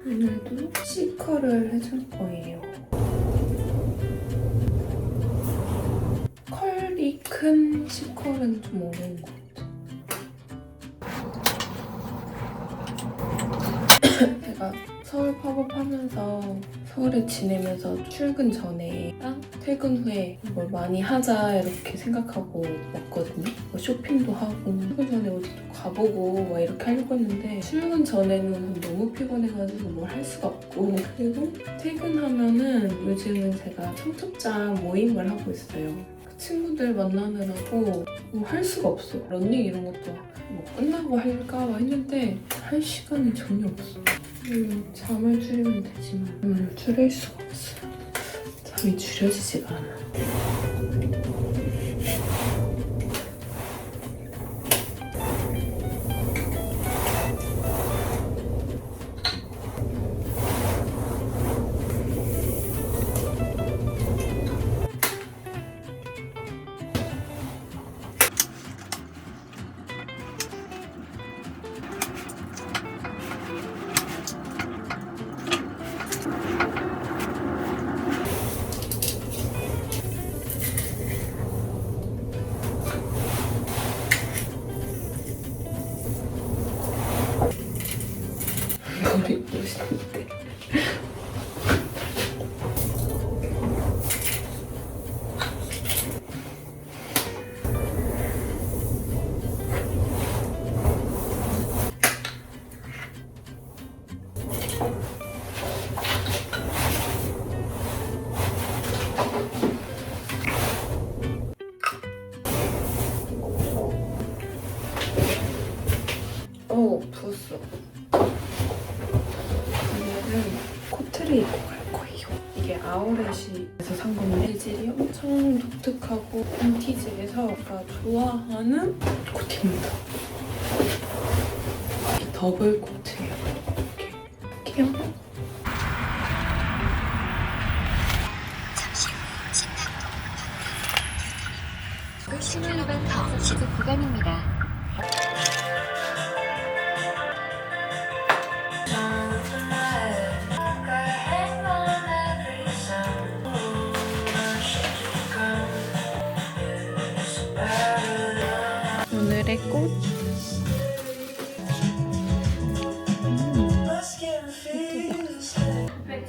오늘도 C컬을 해줄 거예요. 컬이 큰 C컬은 좀 어려운 것 같아요. 제가 서울 팝업하면서 서울에 지내면서 출근 전에 퇴근 후에 뭘 많이 하자 이렇게 생각하고 왔거든요. 뭐 쇼핑도 하고 출근 전에 어디도 가보고 막 이렇게 하려고 했는데 출근 전에는 너무 피곤해가지고 뭘 할 수가 없고, 그리고 퇴근하면은 요즘은 제가 청첩장 모임을 하고 있어요. 그 친구들 만나느라고 뭐 할 수가 없어. 런닝 이런 것도 뭐 끝나고 할까 봐 했는데 할 시간이 전혀 없어. 잠을 줄이면 되지만 잠을 줄일 수가 없어요. 잠이 줄여지지가 않아. 머리 부시는데. 부었어. 오늘은 코트를 입고 갈 거예요. 이게 아우렛에서 산 건데 재질이 엄청 독특하고 빈티지해서 제가 좋아하는 코트입니다. 더블 코트예요. 이렇게 귀여워. 잠시 후 신당동 10km 시속 구간입니다. 오늘의 꽃.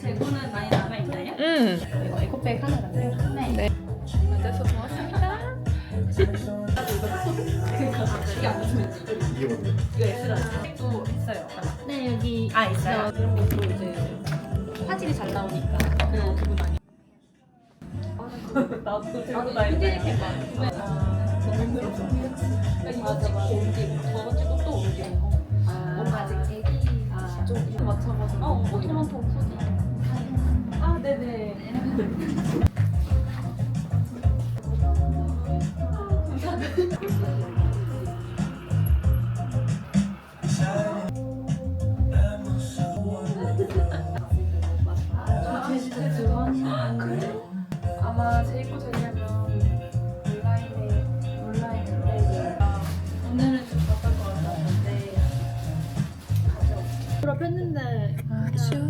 재고는 많이 남아있나요? 이거 에코백 하나랑요? 네. 만져서 고맙습니다. 이게 안 맞으면 이게 뭔데? 이거 X라서 또 있어요. 네, 여기 있어요? 이런 것도 이제 화질이 잘 나오니까 그리고 기분 아니 나도 들고 다니는데 너무 힘들었어. 이거 찍고 옮기고 저거 찍고 또 옮기고 뭔가 아직 애기 좀 맞춰가지고 뭐 토론토 푸디 네네 그래? 아마 재입고 되려면 온라인인데 오늘은 좀 바쁠 것 같았는데 졸업했는데 아쉬워.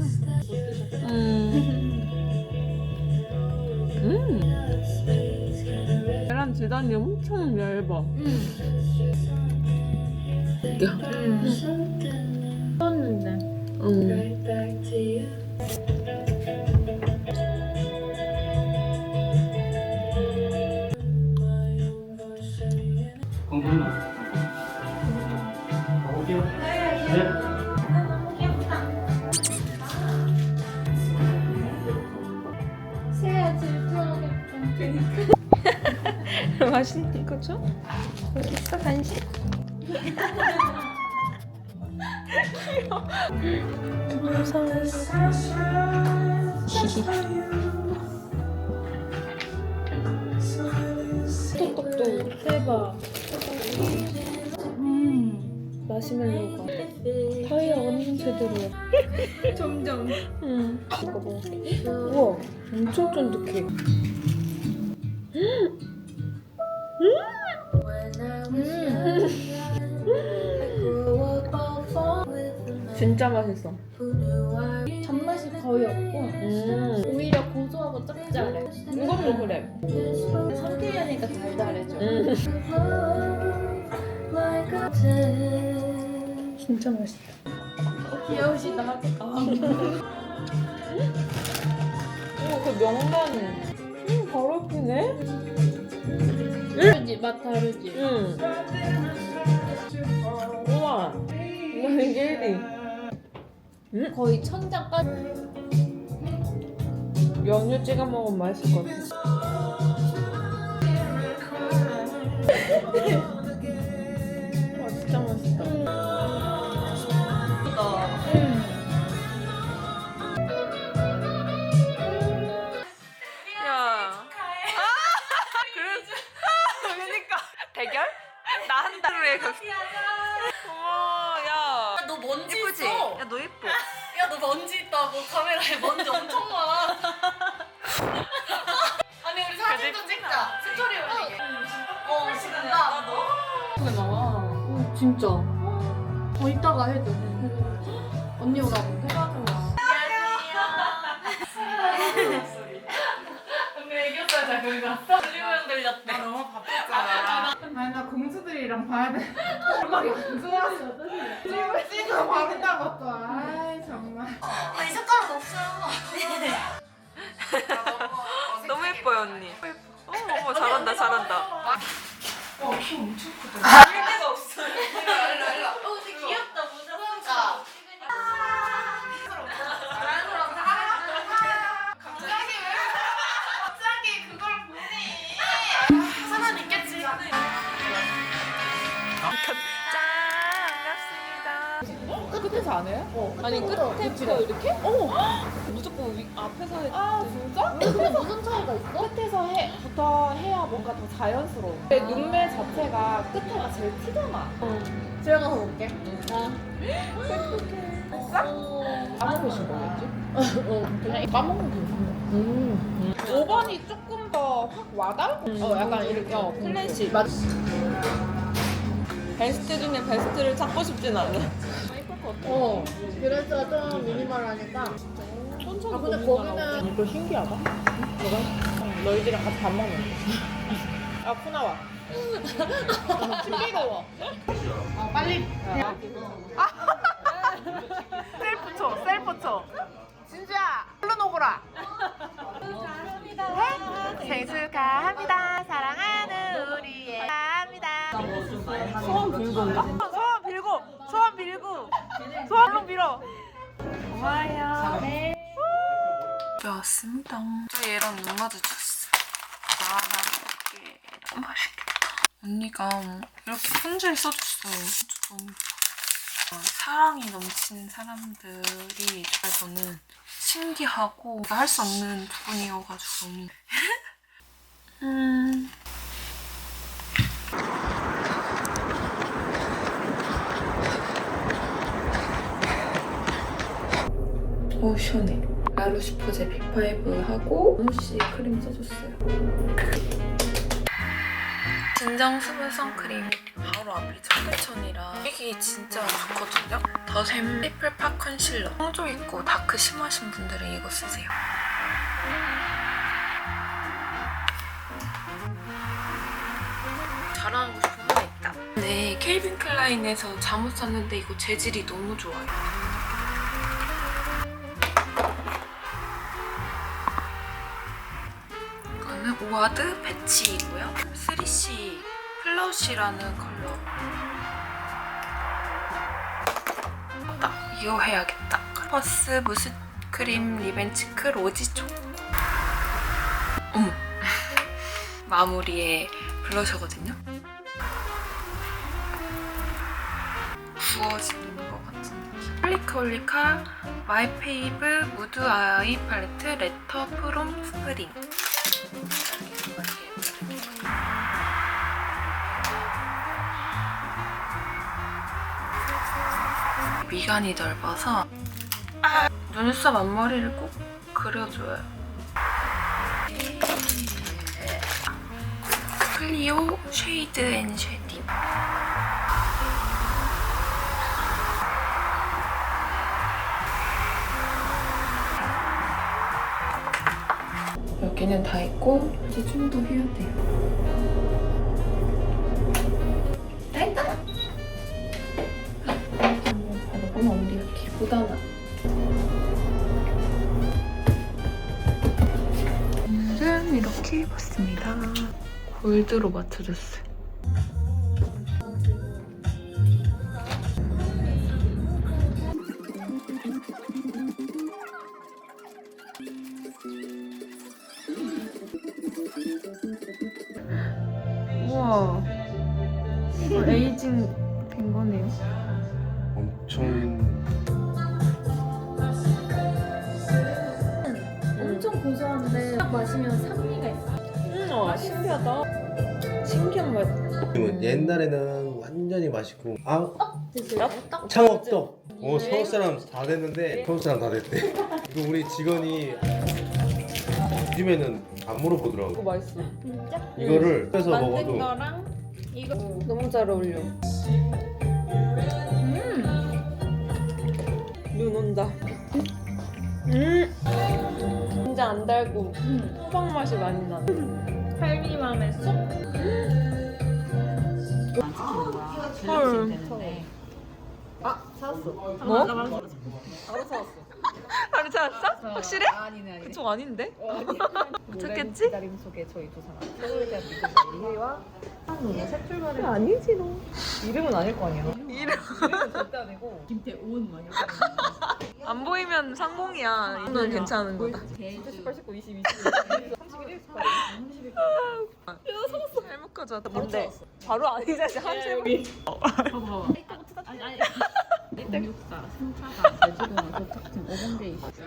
계란 지단이 엄청 얇아. 썼는데 궁금해. 가볼게요. 네. 새야 질투하겠다. 맛있는 거 줘? 여기 있어 간식. 똑똑똑 대박. 마시멜로우가 타이어 완전 제대로야. 점점. 이거 먹을게. 우와, 엄청 쫀득해. 진짜 맛있어. 단맛이 거의 없고 오히려 고소하고 짭짤해. 이것도 그래. 삼키려니까 달달해져. 진짜 맛있다. 귀여우시다 하겠다. 그 명란. 바로 피네? 다르지? 맛 다르지? 응. 우와. 이게 1위. 거의 천장까지. 연유 찍어 먹으면 맛있을 것 같아. 와, 진짜 맛있다. 야. 그러니까 대결? 나 한 달에 어머, 야. 너 먼지 예쁘지? 있어. 야, 너 예뻐. 야, 너 먼지 있다고. 카메라에 먼지 엄청 많아. 아니, 우리 사진도 찍자. 스토리 올리게. 지금 나도. 그게 나와. 진짜. 이따가 해도. 언니 오라고 해가지고. 언니 애교살 잘 그렸어? 들리면 들렸대. 나 너무 바빴잖아. 아니 나 공주들이랑 봐야 돼. 음악이 안 좋았어. 찍어 바른다고 또. 아이 정말. 아니, 색깔은 없어요. 너무 예뻐요, 언니. 어머, 잘한다, 잘한다. 키 엄청 크다. 할 데가 없어. 근데 귀엽다, 모자. 갑자기 그걸 보니. 사람 있겠지. 짠! 반갑습니다. 끝에서 안 해요? 아니, 끝에부터 이렇게? 무조건 앞에서 해. 아 진짜? 무슨 차이가 있어? 끝에서 부터 해야 뭔가 더 자연스러워. 근데 눈매 자체가 끝에가 제일 티잖아. 집에 가서 볼게. 까먹으신 거겠지? 그냥 까먹는 게 있어. 5번이 조금 더 확 와닿아? 약간 이렇게 클래식. 베스트 중에 베스트를 찾고 싶진 않아. 그래서 좀 미니멀하니까. 근데 거기는 이거 신기하다. 뭐가? 너희들이랑 같이 밥 먹는 거. 아, 코나와. 신기해워. 빨리. 셀프 쳐, 셀프 쳐. 진주야, 얼른 오거라. 생일 축하합니다. 사랑하는 우리의 합니다. 소원 불고인가? 소원 빌고, 소원 빌고, 소원로 빌어. 고마워요. 왔습니다. 저 얘랑 눈 마주쳤어. 이렇게 맛있겠다. 언니가 이렇게 편지를 써줬어요. 진짜 너무 예뻐. 사랑이 넘치는 사람들이 저는 신기하고 할 수 없는 부분이어가지고 너무 오 시원해. 라루시포제 B5 하고 루시 크림 써줬어요. 진정 수분 선크림 바로 앞이 청계천이라 이게 진짜 좋거든요. 더샘 트리플 팍 컨실러. 홍조 있고 다크 심하신 분들은 이거 쓰세요. 자랑하고 싶은 거 있다. 네, 켈빈 클라인에서 잠옷 샀는데 이거 재질이 너무 좋아요. 이거는 오와드 패치이고요. 3C 플러시라는 컬러. 이거 해야겠다. 퍼스 무스 크림 리벤치크 로지 초코. 어머. 마무리에 블러셔거든요. 부어지는 것 같은 느낌. 홀리카홀리카 마이페이브 무드 아이 팔레트 레터 프롬 스프링. 미간이 넓어서 눈썹 앞머리를 꼭 그려줘요. 클리오 쉐이드 앤 쉐딩. 준비는 다 했고 이제 좀 더 해야 돼요. 다 했다! 바르고 마무리 이렇게 보다나. 오늘은 이렇게 입었습니다. 골드로 맞춰줬어요. 우와, 에이징 된 거네요. 엄청 고소한데 딱 마시면 산미가 있어. 신기하다. 신기한 맛. 옛날에는 완전히 맛있고 드세요? 창업떡 서울 사람 다 됐는데 서울 사람 다 됐대. 이거 우리 직원이 요즘에는 안 물어보더라고. 이거 맛있어. 진짜? 이거를 해서 만든 먹어도 거랑 이거 너무 잘 어울려. 눈 온다. 진짜 안 달고 호박 맛이 많이 나. 할미맘에 쏙. 헐. 사왔어. 뭐? 바로 사왔어. 바로 찾았어? 확실해? 아니네. 그쪽 아닌데? 찾겠지? 기다림 속에 저희 두 사람. 서울에 대한 믿음과 이해와 한눈의 새 출발을. 아니지 너. 이름은 아닐 거 아니야. 이름 이름은 절대 아니고. 김태온 막 이렇게. 안 보이면 상봉이야. 이거는 괜찮은 거다. 18, 19, 20, 21, 31, 31. 행복하자. 뭔데? 바로 아니지 한세 번.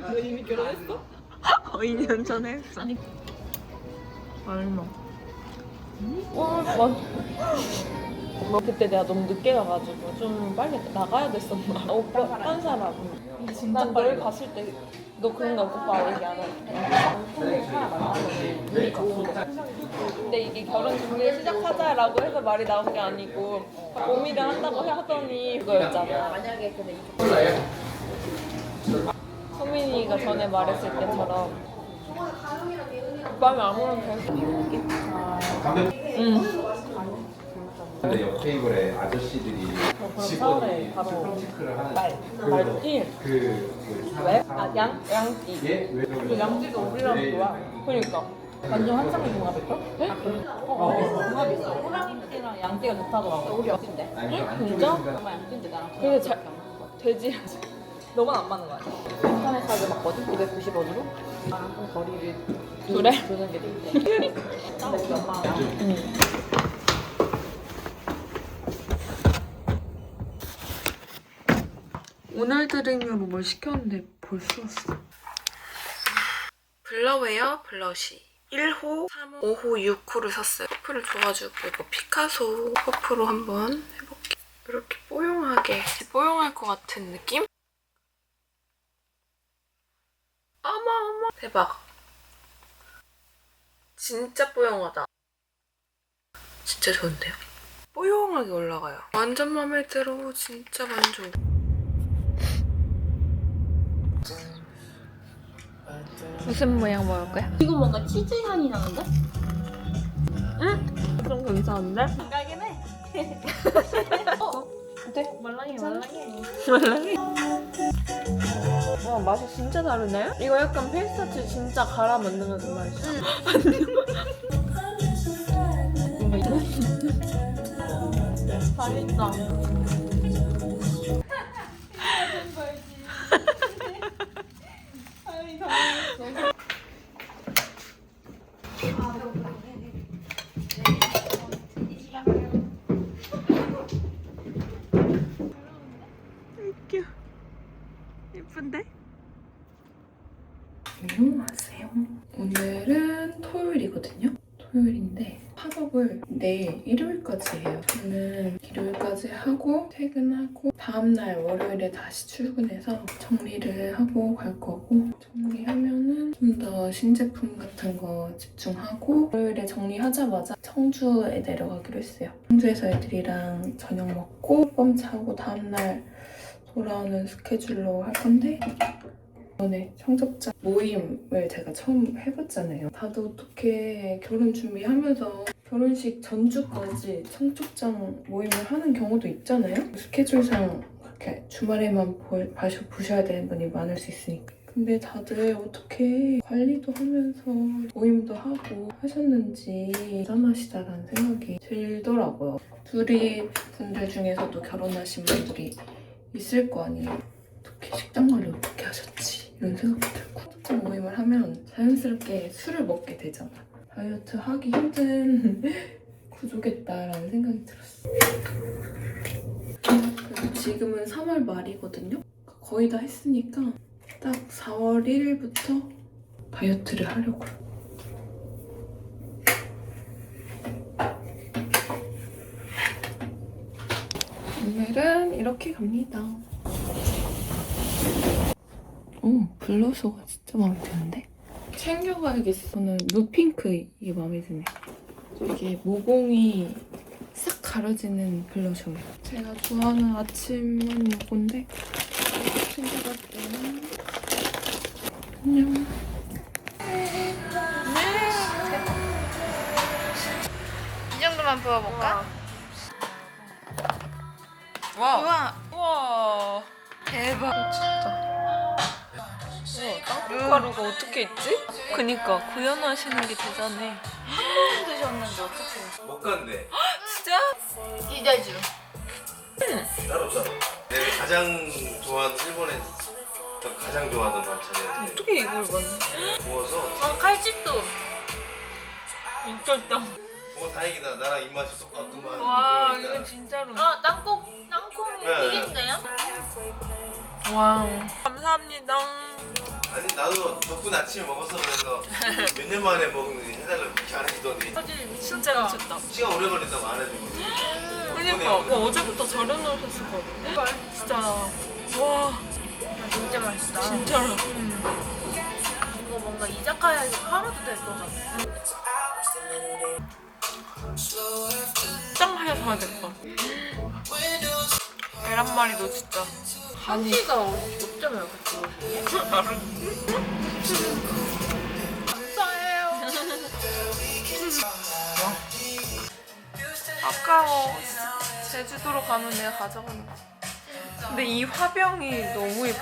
너 이미 결혼했어? 2년 전에 했어. 얼마? 와, 맞. 그때 내가 너무 늦게 가가지고 좀 빨리 나가야 됐었나? 오빠 딴 사람. 난 널 갔을 때 너 그런 거 오빠 얘기 안 해. 근데 이게 결혼 준비를 시작하자라고 해서 말이 나온 게 아니고 고민을 한다고 하더니 그거였잖아. 만약에 근데 소민이가 전에 말했을 때처럼 오빠는 아무런 결정 근데 옆 테이블에 아저씨들이 서울에 바로 말띠 왜? 아 양띠 그 양띠도 우리랑 좋아. 그러니까 완전 환상의 궁합일걸? 궁합이 있어. 호랑이띠랑 양띠가 좋다더라고. 우리 옆인데. 응? 진짜? 정말 양띠인데 나랑. 그래서 잘 돼지 너만 안 맞는 거 아니야? 인터넷 사기 맞거든? 990원으로? 나랑 좀 거리를 그래? 두는 게 좋대. 근데 우리 엄마가 오늘 드링으로 뭘 시켰는데 벌써 왔어. 블러웨어 블러쉬 1호, 3호, 5호, 6호를 샀어요. 퍼프를 줘가지고 이거 피카소 퍼프로 한번 해볼게요. 이렇게 뽀용하게 뽀용할 것 같은 느낌? 어머 대박. 진짜 뽀용하다. 진짜 좋은데요? 뽀용하게 올라가요. 완전 마음에 들어. 진짜 만족. 무슨 모양 먹을 거야? 이거 뭔가 치즈 향이 나는데? 좀 괜찮은데? 가긴 해. 어때? 말랑해. 말랑해? 와 맛이 진짜 다르네? 이거 약간 페이스타치 진짜 갈아 만든 것 같은 맛이야. 맛있다. 웃겨. 예쁜데? 안녕하세요. 오늘은 토요일이거든요. 토요일인데 팝업을 내일 일요일까지 해요. 저는 일요일까지 하고 퇴근하고 다음날 월요일에 다시 출근해서 정리를 하고 갈 거고, 정리하면은 좀 더 신제품 같은 거 집중하고 월요일에 정리하자마자 청주에 내려가기로 했어요. 청주에서 애들이랑 저녁 먹고 펌 차고 다음날 돌아오는 스케줄로 할 건데 이번에 청첩장 모임을 제가 처음 해봤잖아요. 다들 어떻게 결혼 준비하면서 결혼식 전주까지 청첩장 모임을 하는 경우도 있잖아요. 스케줄상 그렇게 주말에만 보셔야 되는 분이 많을 수 있으니까. 근데 다들 어떻게 관리도 하면서 모임도 하고 하셨는지 대단하시다라는 생각이 들더라고요. 둘이 분들 중에서도 결혼하신 분들이 있을 거 아니에요. 어떻게 식당 관리 어떻게 하셨지? 이런 생각도 들고. 청첩장 모임을 하면 자연스럽게 술을 먹게 되잖아. 다이어트 하기 힘든 구조겠다라는 생각이 들었어. 그리고 지금은 3월 말이거든요. 거의 다 했으니까 딱 4월 1일부터 다이어트를 하려고요. 오늘은 이렇게 갑니다. 블러셔가 진짜 마음에 드는데? 챙겨가야겠어. 저는 누핑크 이게 마음에 드네. 이게 모공이 싹 가려지는 블러셔예요. 제가 좋아하는 아침은 이건데 챙겨갈게요. 안녕. 이 정도만 부어볼까? 와. 우와. 대박. 땅콩가루가 어떻게 있지? 그니까 구현하시는 게 대단해. 한 번 드셨는데 어떡해. 못 간대. 진짜? 이대주. 따로. 내가 가장 좋아하는 일본에서 가장 좋아하는 반찬이야. 어떻게 이걸 봤니? 구워서. 칼집도. 미쳤다. 다행이다. 나랑 입맛이 똑같구만. 와 그러니까. 이거 진짜로. 땅콩이 네. 튀긴데요? 와 감사합니다. 아니 나도 덕분에 아침에 먹었어. 그래서 몇 년 만에 먹는 해달라고 그렇게 안 해주더니 진짜 미쳤다. 시간 오래 걸린다고 안 해주고. 그니까 어제부터 절여놓으셨었거든. 진짜 와 진짜 맛있다. 진짜로. 이거 뭔가 이자카야에서 팔아도 될 것 같아. 짱 해서 되겠다. 계란말이도 진짜 간이 한기가 어쩌면 그치? 아까워. 제주도로 가면 내가 가져간다. 근데 이 화병이 너무 예뻐.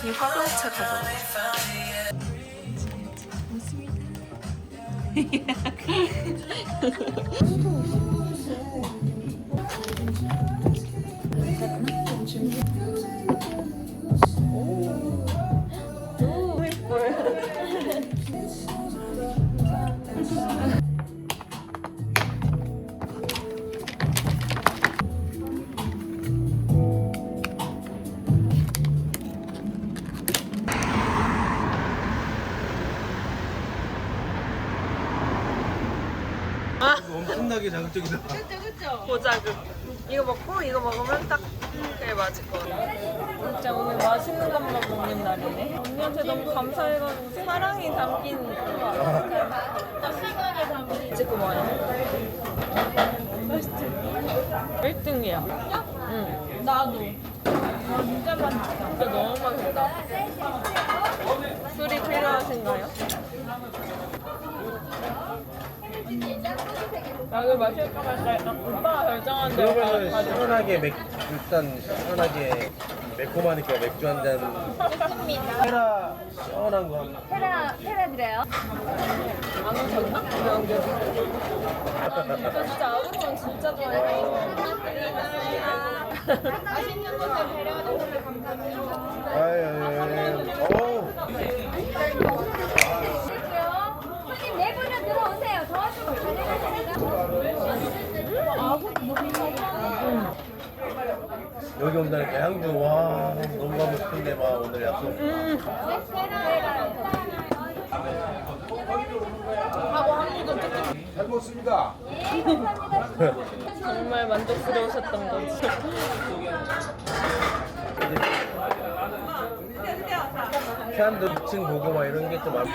이 화병채 가져가. 엄청나게 자극적이다. 고자극. 이거 먹고 이거 먹으면 딱 그게 맞을 것 같아. 진짜 오늘 맛있는 것만 먹는 날이네. 언니한테 너무 감사해가지고 사랑이 담긴 시간에 담긴. 이제 그만해. 맛있지? 1등이야. 응. 나도. 진짜 맛있다. 진짜 너무 맛있다. 술이 필요하신가요? 약을 마실까 말까 오빠가 결정한대. 그러면 시원하게 일단 시원하게 매콤하니까 맥주 한 잔. 좋습니다. 테라 시원한 거 한. 테라 드려요. 안 오셨나? 저 진짜 아구찜 진짜 좋아해요. 맛있는 곳에 데려가주셔서 감사합니다. 아유. 손님 네 분은 들어오세요. 더워지고 여기 온다니까 향주 와 너무 가고 싶은데 막 오늘 약속. 잘 먹습니다. 정말 만족스러우셨던 거지. 사람들 미친 보고 막 이런 게 좀 많고.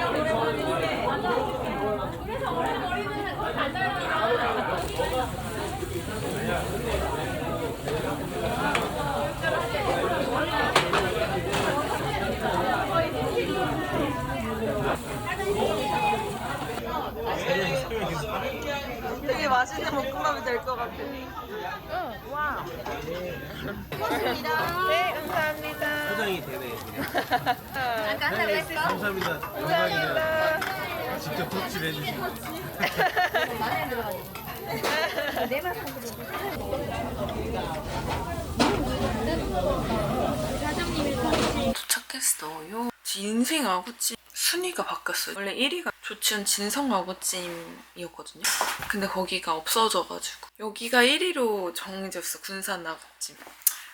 맛있는 볶음밥이 될 것 같아. 와. 네, 감사합니다. 포장이 되네. 감사합니다. 감사합니다. 감사합니다. 직접 터치를 해주시고. 도착했어요. 인생 아구찜 순위가 바뀌었어요. 원래 1위가 조치원 진성 아구찜이었거든요. 근데 거기가 없어져가지고 여기가 1위로 정해졌어. 군산 아구찜.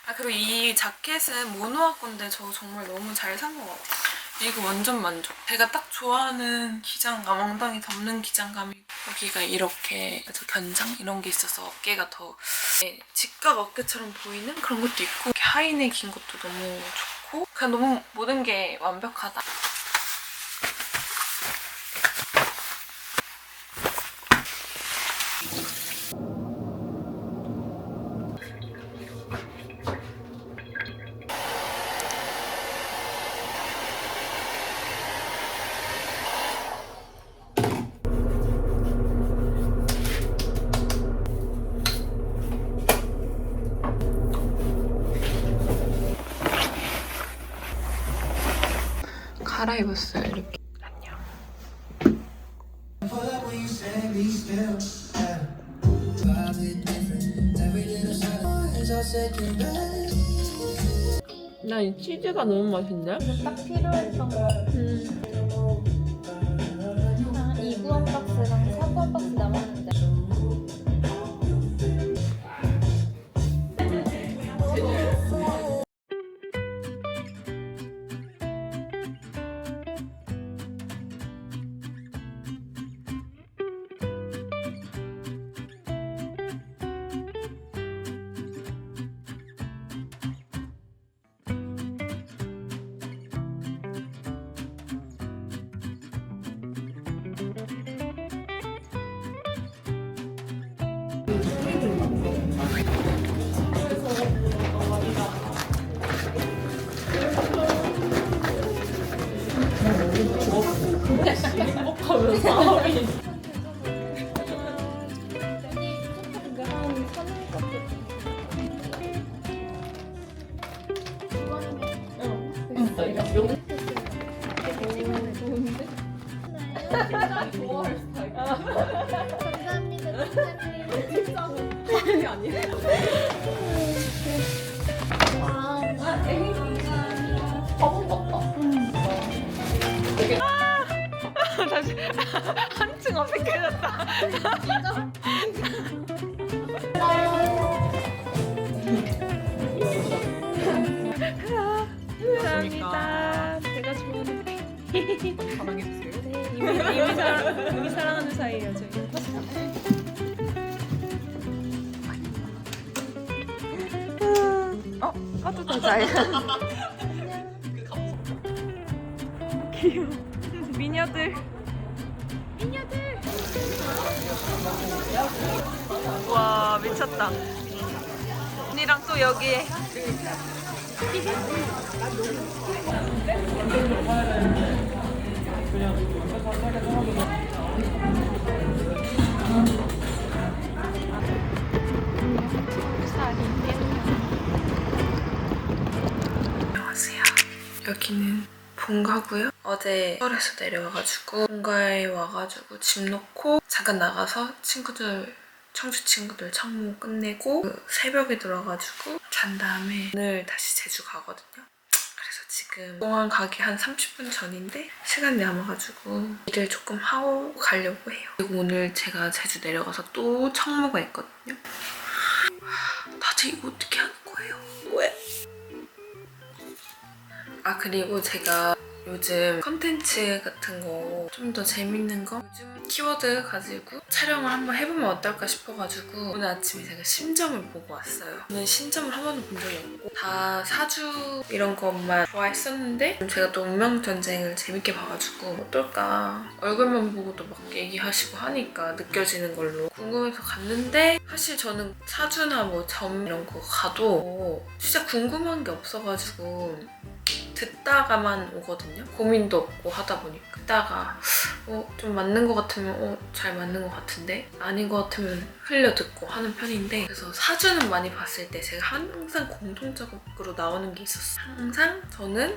아 그리고 이 자켓은 모노아 건데 저 정말 너무 잘 산 것 같아요. 이거 완전 만족. 제가 딱 좋아하는 기장감, 엉덩이 덮는 기장감이 여기가 이렇게 견장 이런 게 있어서 어깨가 더 직각 어깨처럼 보이는 그런 것도 있고 이렇게 하이넥 긴 것도 너무 좋고 그냥 너무 모든 게 완벽하다. 갈아입었어요. 이렇게. 안녕. 난 이 치즈가 너무 맛있네. 딱 필요했던 거. 한 2구원 박스랑 3구원 박스 남았는데. 다시 한층 어색해졌다. 감사합니다. 제가 좋아하는 사랑해주세요. 네, 이미 사랑하는 사이예요 저희. 따뜻하자요. 귀여워. 미녀들. 와 미쳤다. 언니랑 또 여기에. 안녕하세요. 여기는 본가고요. 어제 서울에서 내려와가지고 본가에 와가지고 짐 놓고 잠깐 나가서 청주 친구들 청무 끝내고 새벽에 들어와가지고 잔 다음에 오늘 다시 제주 가거든요. 그래서 지금 공항 가기 한 30분 전인데 시간이 남아가지고 일을 조금 하고 가려고 해요. 그리고 오늘 제가 제주 내려가서 또 청무가 있거든요. 다들 이거 어떻게 하는 거예요? 왜? 아 그리고 제가 요즘 컨텐츠 같은 거 좀 더 재밌는 거 요즘 키워드 가지고 촬영을 한번 해보면 어떨까 싶어가지고 오늘 아침에 제가 신점을 보고 왔어요. 저는 신점을 한 번도 본 적이 없고 다 사주 이런 것만 좋아했었는데 제가 또 운명전쟁을 재밌게 봐가지고 어떨까 얼굴만 보고도 막 얘기하시고 하니까 느껴지는 걸로 궁금해서 갔는데 사실 저는 사주나 뭐 점 이런 거 가도 진짜 궁금한 게 없어가지고 듣다가만 오거든요. 고민도 없고 하다 보니까. 듣다가 좀 맞는 것 같으면 잘 맞는 것 같은데 아닌 것 같으면 흘려 듣고 하는 편인데, 그래서 사주는 많이 봤을 때 제가 항상 공통적으로 나오는 게 있었어요. 항상 저는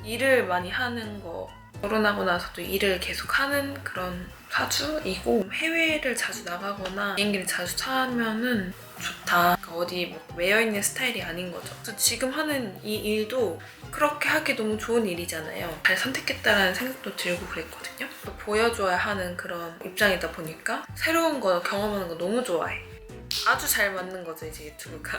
일을 많이 하는 거, 결혼하고 나서도 일을 계속 하는 그런 사주이고, 해외를 자주 나가거나 비행기를 자주 타면은 좋다. 그러니까 어디 뭐 매여있는 스타일이 아닌 거죠. 그래서 지금 하는 이 일도 그렇게 하기 너무 좋은 일이잖아요. 잘 선택했다라는 생각도 들고 그랬거든요. 또 보여줘야 하는 그런 입장이다 보니까 새로운 거 경험하는 거 너무 좋아해. 아주 잘 맞는 거죠, 이제 유튜브가.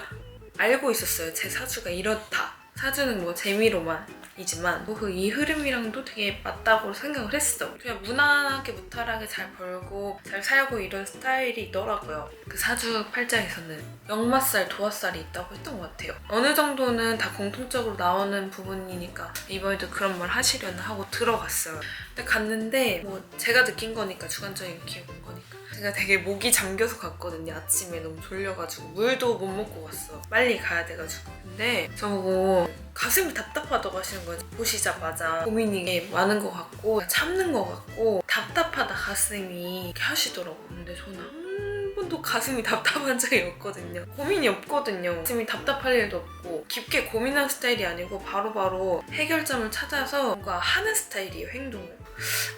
알고 있었어요. 제 사주가 이렇다. 사주는 뭐 재미로만이지만 이 흐름이랑도 되게 맞다고 생각을 했어. 그냥 무난하게 무탈하게 잘 벌고 잘 살고 이런 스타일이 있더라고요. 그 사주 팔자에서는 역마살, 도화살이 있다고 했던 것 같아요. 어느 정도는 다 공통적으로 나오는 부분이니까 이번에도 그런 말 하시려나 하고 들어갔어요. 근데 갔는데 뭐 제가 느낀 거니까, 주관적인 기억인 거니까, 제가 되게 목이 잠겨서 갔거든요. 아침에 너무 졸려가지고 물도 못 먹고 갔어. 빨리 가야 돼가지고. 근데 저보고 가슴이 답답하다고 하시는 거예요. 보시자마자 고민이 많은 것 같고 참는 것 같고 답답하다 가슴이 이렇게 하시더라고요. 근데 저는 한 번도 가슴이 답답한 적이 없거든요. 고민이 없거든요. 가슴이 답답할 일도 없고 깊게 고민한 스타일이 아니고 바로바로 해결점을 찾아서 뭔가 하는 스타일이에요. 행동을.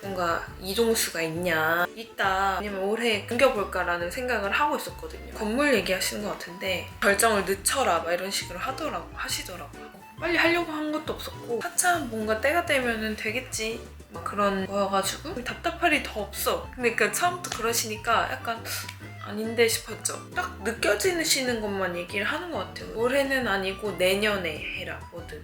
뭔가 이동수가 있다, 아니면 올해 끊겨볼까라는 생각을 하고 있었거든요. 건물 얘기하시는 것 같은데 결정을 늦춰라 막 이런 식으로 하시더라고요. 빨리 하려고 한 것도 없었고 차차 뭔가 때가 되면은 되겠지 막 그런 거여가지고 답답할 일이 더 없어. 근데 그러니까 처음부터 그러시니까 약간 아닌데 싶었죠. 딱 느껴지시는 것만 얘기를 하는 것 같아요. 올해는 아니고 내년에 해라 뭐든.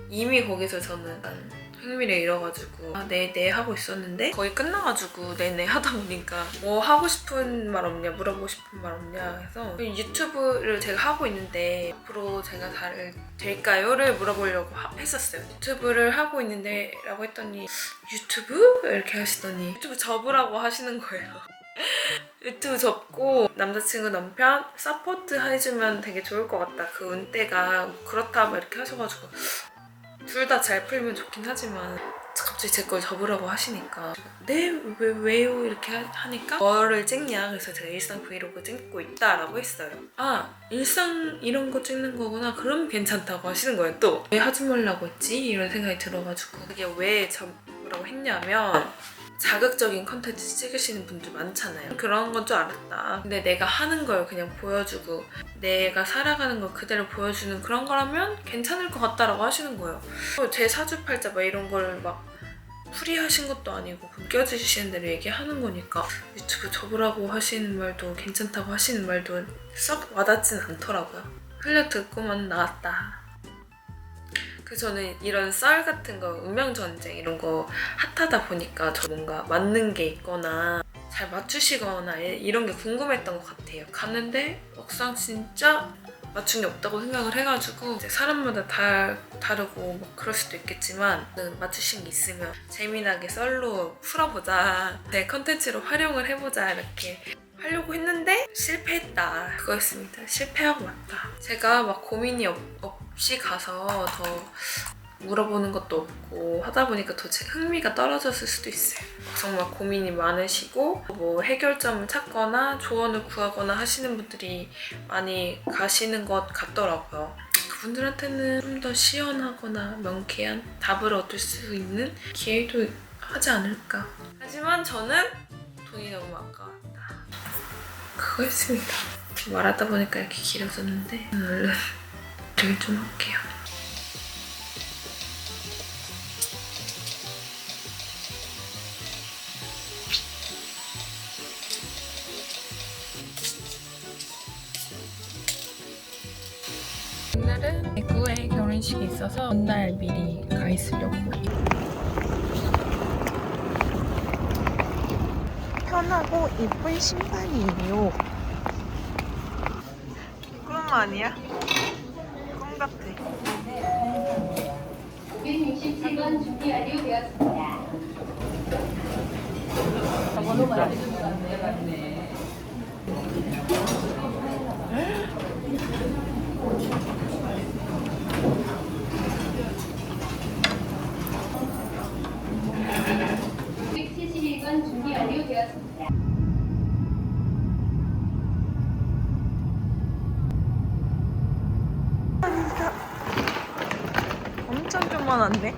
이미 거기서 저는 약간 흥미를 잃어가지고 네 하고 있었는데 거의 끝나가지고 네 하다 보니까 뭐 하고 싶은 말 없냐, 물어보고 싶은 말 없냐 해서 유튜브를 제가 하고 있는데 앞으로 제가 잘 될까요?를 물어보려고 했었어요. 유튜브를 하고 있는데 라고 했더니 유튜브? 이렇게 하시더니 유튜브 접으라고 하시는 거예요. 유튜브 접고 남자친구 남편 서포트 해주면 되게 좋을 것 같다. 그 운대가 그렇다 막 이렇게 하셔가지고 둘 다 잘 풀면 좋긴 하지만 갑자기 제 걸 접으라고 하시니까 네? 왜요? 이렇게 하니까 뭐를 찍냐? 그래서 제가 일상 브이로그 찍고 있다라고 했어요. 아, 일상 이런 거 찍는 거구나. 그럼 괜찮다고 하시는 거예요. 또 왜 하지 말라고 했지? 이런 생각이 들어가지고 그게 왜 접으라고 했냐면 자극적인 컨텐츠 찍으시는 분들 많잖아요. 그런 건 줄 알았다. 근데 내가 하는 걸 그냥 보여주고 내가 살아가는 걸 그대로 보여주는 그런 거라면 괜찮을 것 같다라고 하시는 거예요. 제 사주팔자 막 이런 걸 막 풀이하신 것도 아니고 느껴지시는 대로 얘기하는 거니까 유튜브 접으라고 하시는 말도 괜찮다고 하시는 말도 썩 와닿진 않더라고요. 흘려 듣고만 나왔다. 그래서 저는 이런 썰 같은 거, 운명전쟁 이런 거 핫하다 보니까 저 뭔가 맞는 게 있거나 잘 맞추시거나 이런 게 궁금했던 것 같아요. 갔는데 막상 진짜 맞춘 게 없다고 생각을 해가지고 이제 사람마다 다르고 뭐 그럴 수도 있겠지만 맞추신 게 있으면 재미나게 썰로 풀어보자, 내 컨텐츠로 활용을 해보자 이렇게 하려고 했는데 실패했다. 그거였습니다. 실패하고 왔다. 제가 막 고민이 없이 가서 더 물어보는 것도 없고 하다 보니까 더 제 흥미가 떨어졌을 수도 있어요. 정말 고민이 많으시고 뭐 해결점을 찾거나 조언을 구하거나 하시는 분들이 많이 가시는 것 같더라고요. 그분들한테는 좀 더 시원하거나 명쾌한 답을 얻을 수 있는 기회도 하지 않을까. 하지만 저는 돈이 너무 아까웠다. 그거였습니다. 말하다 보니까 이렇게 길어졌는데 얼른 조용히 좀 할게요. 오늘은 대구에 결혼식이 있어서 전날 미리 가 있으려고. 편하고 예쁜 신발이에요. 꿈 아니야? 꿈 같아. 고객님 67번 준비 완료되었습니다. 얼마 났네?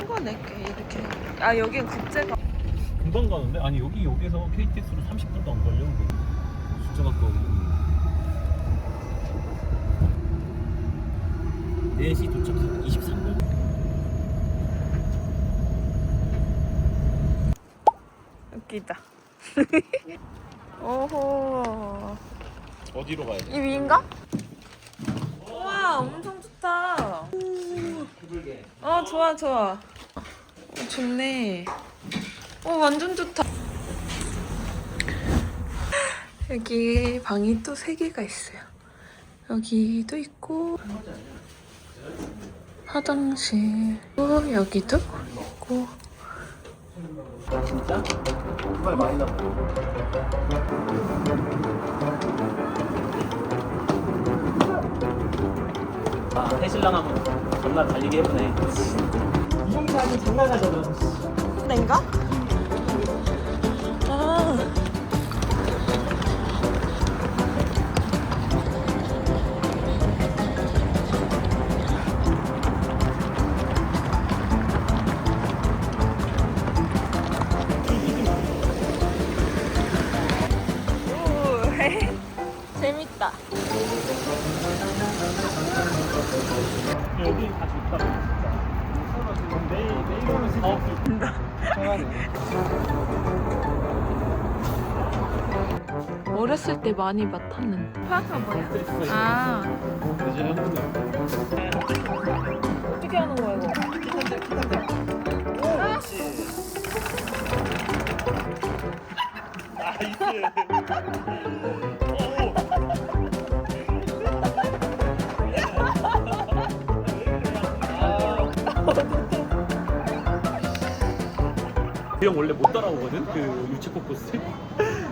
이거 낼게 이렇게. 아 여긴 국제가. 금방 가는데? 아니 여기서 KTX로 30분도 안 걸려. 진짜 가까워. 4시 도착하고 23분. 웃기다. 오호. 어디로 가야 돼? 이 위인가? 우와 엄청 좋다. 어 좋아 좋아. 좋네. 완전 좋다. 여기 방이 또 3개가 있어요. 여기도 있고 화장실 또 여기도 있고. 진짜? 정말 많이 났고. 아, 해실랑하고 전날 달리기 해보네. 이 형사 아니 장난 가잖아. 내가? 아. 오, 재밌다. 여기 다 좋다. 진짜. 매일 오면서 다 없을 어렸을 때 많이 맡았는데. 파가 뭐야? 아, 이제 한국은 어떻게 하는 거야 이거? 그 형 원래 못 따라오거든? 그 유채꽃 코스.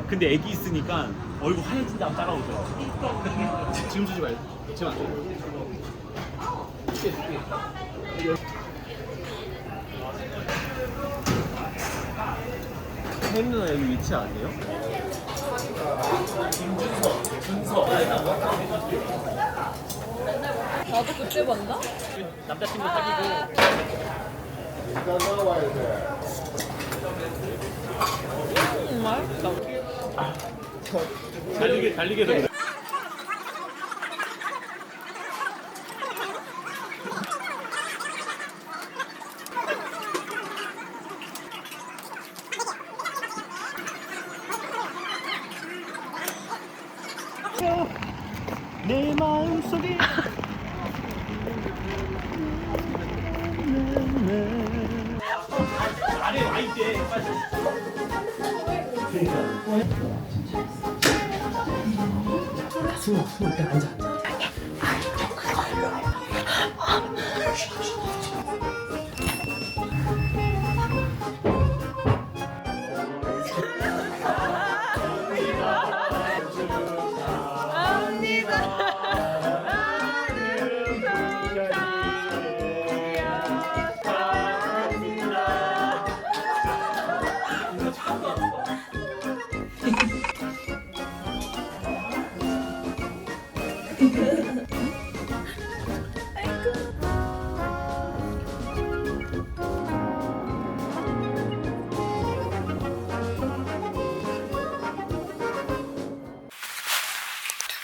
근데 애기 있으니까 얼굴 하얘진 다음 따라오더라고. 지금 주지 말고. 지금 안 돼. 혜민 누나 여기 위치 아세요? 준서. 나도 그때 봤나? 남자친구 사귀고. 맛있다. 달리게 해서 그래. 내 마음속에 아래 와 있대. 숨을 때 앉아.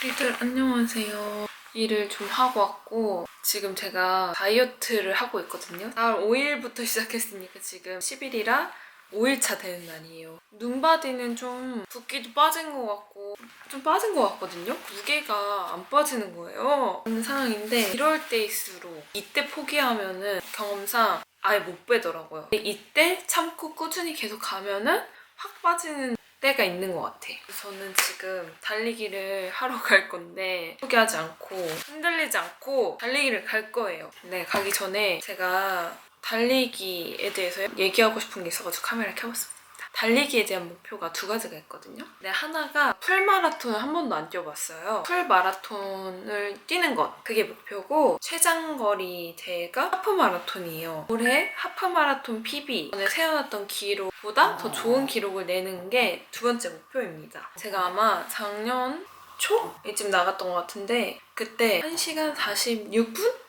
저희들 안녕하세요. 일을 좀 하고 왔고 지금 제가 다이어트를 하고 있거든요. 4월 5일부터 시작했으니까 지금 10일이라 5일차 되는 날이에요. 눈바디는 좀 붓기도 빠진 것 같고 좀 빠진 것 같거든요. 무게가 안 빠지는 거예요. 그런 상황인데 이럴 때일수록 이때 포기하면은 경험상 아예 못 빼더라고요. 이때 참고 꾸준히 계속 가면은 확 빠지는 때가 있는 것 같아. 저는 지금 달리기를 하러 갈 건데 포기하지 않고 흔들리지 않고 달리기를 갈 거예요. 네, 가기 전에 제가 달리기에 대해서 얘기하고 싶은 게 있어가지고 카메라를 켜봤습니다. 달리기에 대한 목표가 2가지가 있거든요. 네, 하나가 풀마라톤을 한 번도 안 뛰어봤어요. 풀마라톤을 뛰는 것, 그게 목표고 최장거리 대회가 하프마라톤이에요. 올해 하프마라톤 PB, 전에 세워놨던 기록보다 더 좋은 기록을 내는 게 2번째 목표입니다. 제가 아마 작년 초쯤 나갔던 것 같은데 그때 1시간 46분?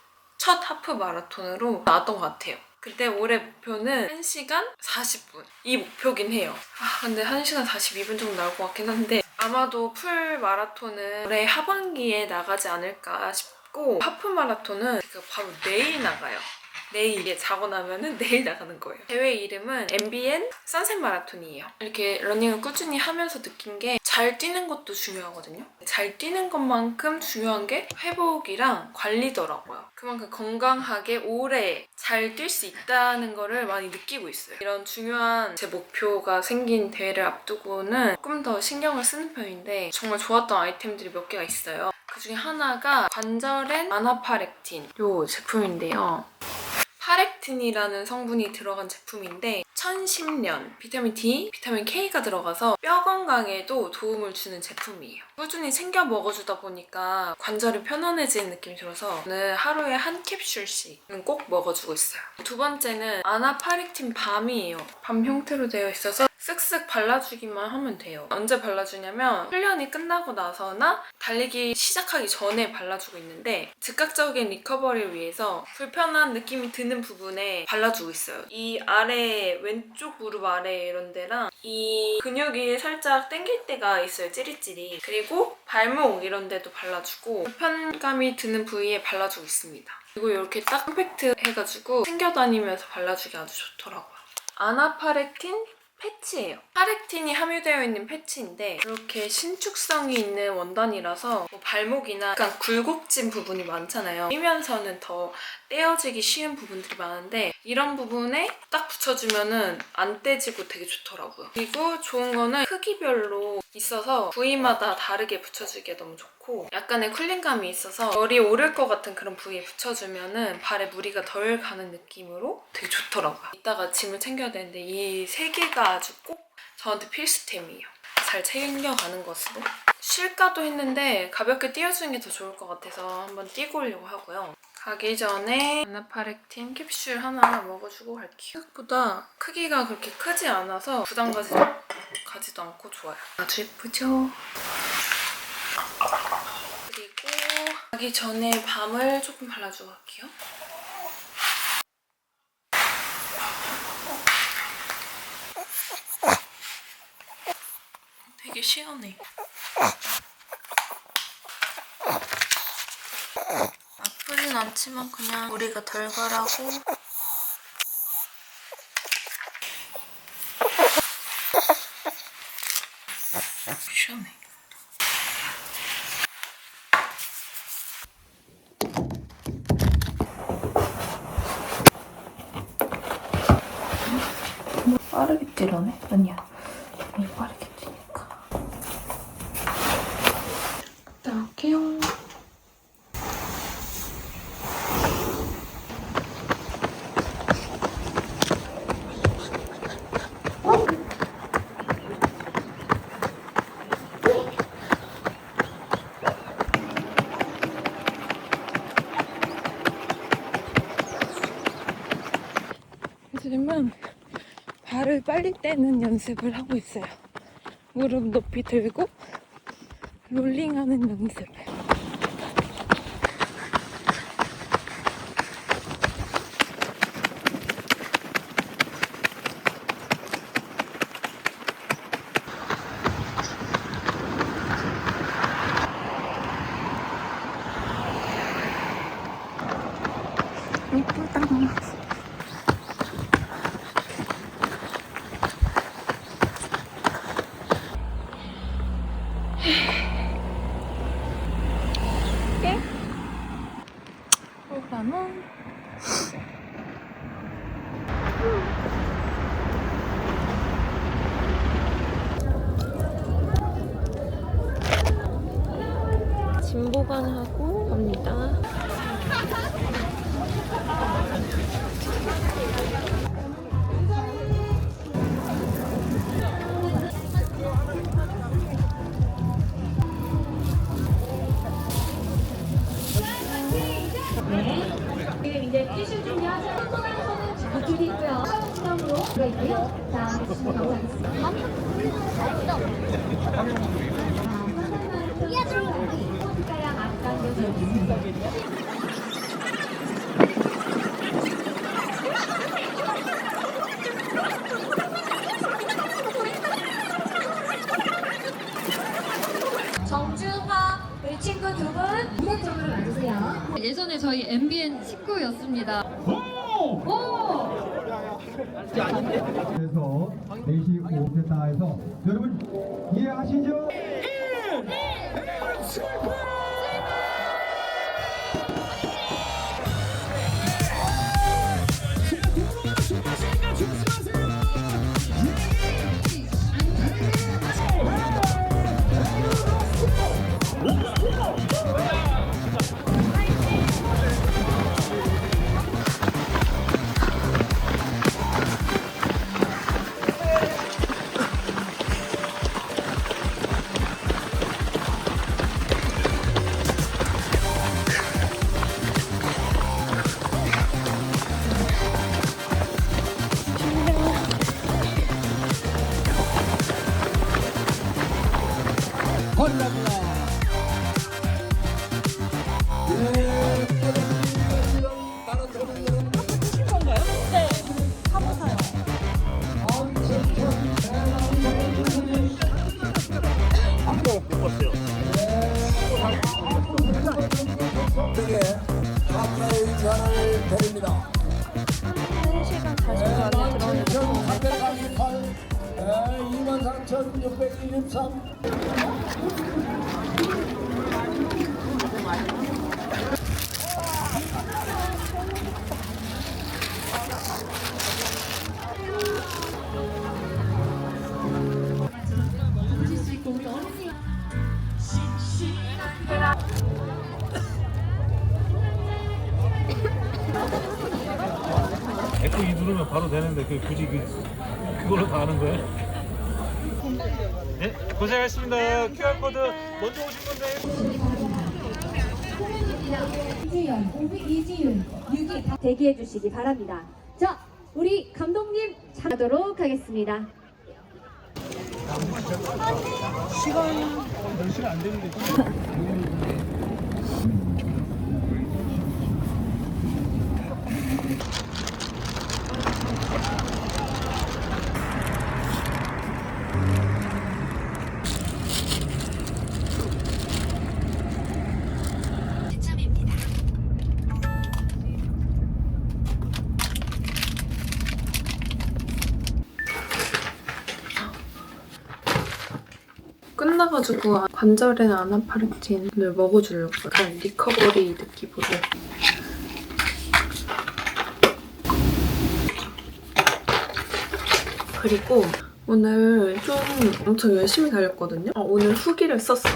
첫 하프 마라톤으로 나왔던 것 같아요. 근데 올해 목표는 1시간 40분. 이 목표긴 해요. 근데 1시간 42분 정도 나올 것 같긴 한데 아마도 풀 마라톤은 올해 하반기에 나가지 않을까 싶고 하프 마라톤은 제가 바로 내일 나가요. 내일 자고 나면은 내일 나가는 거예요. 대회 이름은 MBN 선셋 마라톤이에요. 이렇게 러닝을 꾸준히 하면서 느낀 게 잘 뛰는 것도 중요하거든요. 잘 뛰는 것만큼 중요한 게 회복이랑 관리더라고요. 그만큼 건강하게 오래 잘 뛸 수 있다는 거를 많이 느끼고 있어요. 이런 중요한 제 목표가 생긴 대회를 앞두고는 조금 더 신경을 쓰는 편인데 정말 좋았던 아이템들이 몇 개가 있어요. 그 중에 하나가 관절엔 아나파렉틴 이 제품인데요. 파렉틴이라는 성분이 들어간 제품인데 1010년 비타민 D, 비타민 K가 들어가서 뼈 건강에도 도움을 주는 제품이에요. 꾸준히 챙겨 먹어주다 보니까 관절이 편안해지는 느낌이 들어서 저는 하루에 한 캡슐씩은 꼭 먹어주고 있어요. 두 번째는 아나파렉틴 밤이에요. 밤 형태로 되어 있어서 쓱쓱 발라주기만 하면 돼요. 언제 발라주냐면 훈련이 끝나고 나서나 달리기 시작하기 전에 발라주고 있는데 즉각적인 리커버리를 위해서 불편한 느낌이 드는 부분에 발라주고 있어요. 이 아래 왼쪽 무릎 아래 이런 데랑 이 근육이 살짝 당길 때가 있어요. 찌릿찌릿. 그리고 발목 이런 데도 발라주고 불편감이 드는 부위에 발라주고 있습니다. 그리고 이렇게 딱 컴팩트 해가지고 챙겨다니면서 발라주기 아주 좋더라고요. 아나파렉틴 패치예요. 파렉틴이 함유되어 있는 패치인데 이렇게 신축성이 있는 원단이라서 뭐 발목이나 약간 굴곡진 부분이 많잖아요. 뛰면서는 더 떼어지기 쉬운 부분들이 많은데 이런 부분에 딱 붙여주면은 안 떼지고 되게 좋더라고요. 그리고 좋은 거는 크기별로 있어서 부위마다 다르게 붙여주기에 너무 좋고 약간의 쿨링감이 있어서 열이 오를 것 같은 그런 부위에 붙여주면은 발에 무리가 덜 가는 느낌으로 되게 좋더라고요. 이따가 짐을 챙겨야 되는데 이 세 개가 아주 꼭 저한테 필수템이에요. 잘 챙겨가는 것으로. 쉴까도 했는데 가볍게 띄워주는 게 더 좋을 것 같아서 한번 뛰고 오려고 하고요. 가기 전에 아나파렉틴 캡슐 하나 먹어주고 갈게요. 생각보다 크기가 그렇게 크지 않아서 부담 가지도 않고 좋아요. 아주 예쁘죠? 그리고 가기 전에 밤을 조금 발라주고 갈게요. 되게 시원해. 아프진 않지만 그냥 우리가 덜 가라고. 시원해. 빠르게 뛰라네? 아니야. 아니 빠르게 뛰니까. 나올게요. 요즘은 발을 빨리 떼는 연습을 하고 있어요. 무릎 높이 들고 롤링하는 연습. 예쁘다. 그러면 짐 보관하고 갑니다. 이제 뛰실 준비하셔서 손을 잡아주시고요. 수영으로 들어있고요. 자, 가보겠습니다. 자, 손을 앞당겨서 저희 MBN 식구였습니다. 그래서 4시 5분다 해서 여러분 이해하시죠? F2 누르면 바로 되는데 굳이 그걸로 다 하는 거예요? 네, 고생하셨습니다. QR코드 먼저 오신 건데. 이주연, 오브 이지윤, 6위 대기해 주시기 바랍니다. 자, 우리 감독님 하도록 하겠습니다. 시간 10시간 안 되는데. 끝나가지고 관절엔 아나파르틴을 먹어주려고 약간 리커버리 느낌으로. 그리고 오늘 좀 엄청 열심히 달렸거든요. 오늘 후기를 썼어요.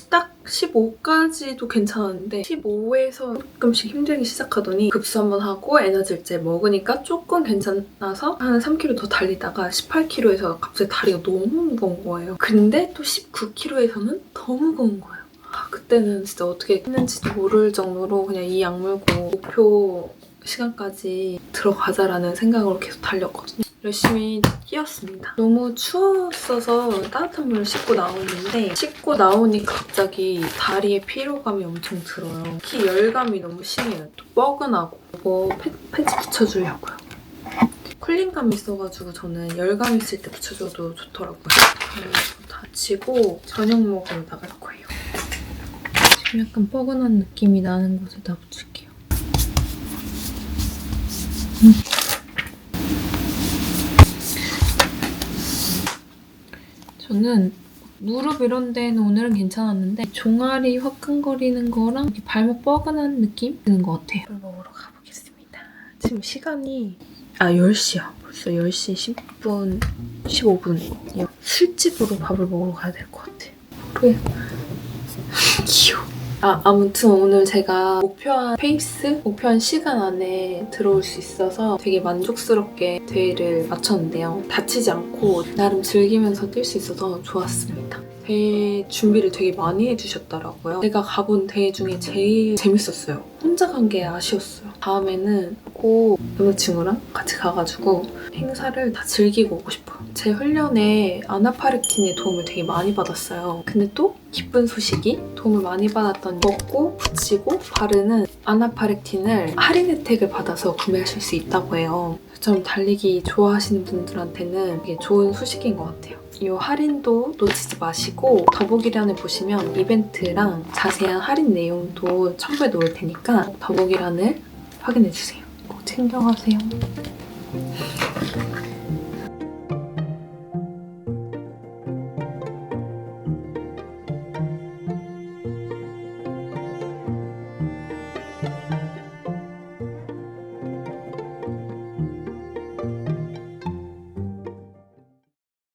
딱 15까지도 괜찮았는데 15에서 조금씩 힘들기 시작하더니 급수 한번 하고 에너지일제 먹으니까 조금 괜찮아서 한 3km 더 달리다가 18km에서 갑자기 다리가 너무 무거운 거예요. 근데 또 19km에서는 더 무거운 거예요. 그때는 진짜 어떻게 했는지도 모를 정도로 그냥 이 약물고 목표 시간까지 들어가자라는 생각으로 계속 달렸거든요. 열심히 뛰었습니다. 너무 추웠어서 따뜻한 물을 씻고 나왔는데 씻고 나오니까 갑자기 다리에 피로감이 엄청 들어요. 특히 열감이 너무 심해요. 또 뻐근하고 이거 패치 붙여주려고요. 쿨링감이 있어가지고 저는 열감 있을 때 붙여줘도 좋더라고요. 다치고 저녁 먹으러 나갈 거예요. 지금 약간 뻐근한 느낌이 나는 곳에다 붙일게요. 저는 무릎 이런 데는 오늘은 괜찮았는데 종아리 화끈거리는 거랑 발목 뻐근한 느낌 드는 것 같아요. 밥 먹으러 가보겠습니다. 지금 시간이 10시야. 벌써 10시 10분, 15분이요. 술집으로 밥을 먹으러 가야 될 것 같아요. 그래. 귀여워. 아무튼 오늘 제가 목표한 페이스, 목표한 시간 안에 들어올 수 있어서 되게 만족스럽게 대회를 마쳤는데요. 다치지 않고 나름 즐기면서 뛸 수 있어서 좋았습니다. 대회 준비를 되게 많이 해주셨더라고요. 제가 가본 대회 중에 제일 재밌었어요. 혼자 간 게 아쉬웠어요. 다음에는 꼭 여자친구랑 같이 가가지고 행사를 다 즐기고 오고 싶어요. 제 훈련에 아나파르틴의 도움을 되게 많이 받았어요. 근데 또 기쁜 소식이 도움을 많이 받았던 먹고 붙이고 바르는 아나파르틴을 할인 혜택을 받아서 구매하실 수 있다고 해요. 저처럼 달리기 좋아하시는 분들한테는 되게 좋은 소식인 것 같아요. 이 할인도 놓치지 마시고 더보기란을 보시면 이벤트랑 자세한 할인 내용도 첨부해 놓을 테니까 더보기란을 확인해주세요. 꼭 챙겨가세요.